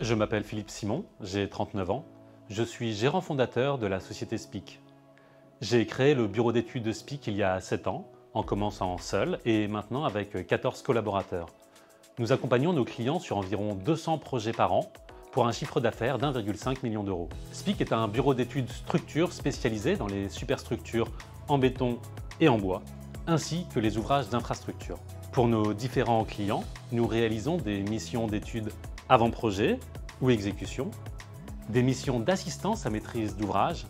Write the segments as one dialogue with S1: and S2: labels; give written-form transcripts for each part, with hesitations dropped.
S1: Je m'appelle Philippe Simon, j'ai 39 ans. Je suis gérant fondateur de la société SPIC. J'ai créé le bureau d'études de SPIC il y a 7 ans, en commençant seul et maintenant avec 14 collaborateurs. Nous accompagnons nos clients sur environ 200 projets par an pour un chiffre d'affaires d'1,5 million d'euros. SPIC est un bureau d'études structure spécialisé dans les superstructures en béton et en bois, ainsi que les ouvrages d'infrastructure. Pour nos différents clients, nous réalisons des missions d'études avant-projet ou exécution, des missions d'assistance à maîtrise d'ouvrage,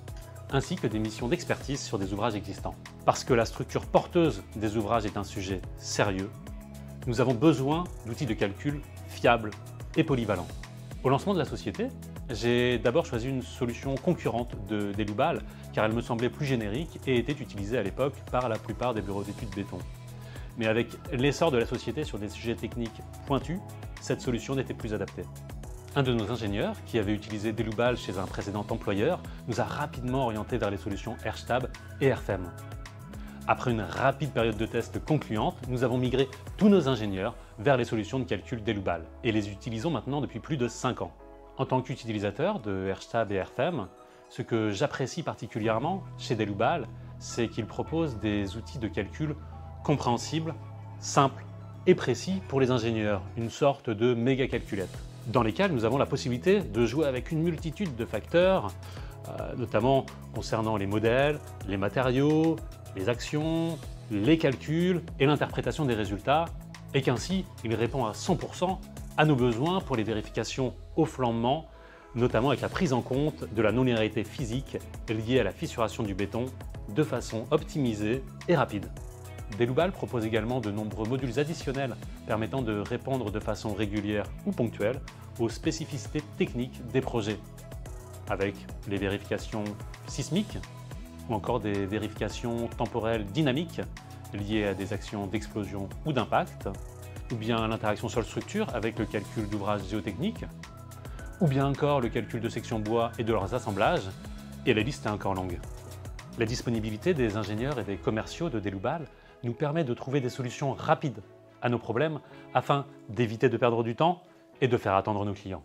S1: ainsi que des missions d'expertise sur des ouvrages existants. Parce que la structure porteuse des ouvrages est un sujet sérieux, nous avons besoin d'outils de calcul fiables et polyvalents. Au lancement de la société, j'ai d'abord choisi une solution concurrente de Delubal, car elle me semblait plus générique et était utilisée à l'époque par la plupart des bureaux d'études béton. Mais avec l'essor de la société sur des sujets techniques pointus, cette solution n'était plus adaptée. Un de nos ingénieurs, qui avait utilisé Delubal chez un précédent employeur, nous a rapidement orientés vers les solutions AirStab et AirFEM. Après une rapide période de test concluante, nous avons migré tous nos ingénieurs vers les solutions de calcul Delubal et les utilisons maintenant depuis plus de 5 ans. En tant qu'utilisateur de AirStab et AirFEM, ce que j'apprécie particulièrement chez Delubal, c'est qu'il propose des outils de calcul compréhensibles, simples et précis pour les ingénieurs, une sorte de méga calculette, dans lesquels nous avons la possibilité de jouer avec une multitude de facteurs, notamment concernant les modèles, les matériaux, les actions, les calculs et l'interprétation des résultats, et qu'ainsi il répond à 100% à nos besoins pour les vérifications au flambement, notamment avec la prise en compte de la non-linéarité physique liée à la fissuration du béton de façon optimisée et rapide. Delubal propose également de nombreux modules additionnels permettant de répondre de façon régulière ou ponctuelle aux spécificités techniques des projets, avec les vérifications sismiques ou encore des vérifications temporelles dynamiques liées à des actions d'explosion ou d'impact, ou bien l'interaction sol-structure avec le calcul d'ouvrages géotechniques, ou bien encore le calcul de sections bois et de leurs assemblages, et la liste est encore longue. La disponibilité des ingénieurs et des commerciaux de Delubal nous permet de trouver des solutions rapides à nos problèmes afin d'éviter de perdre du temps et de faire attendre nos clients.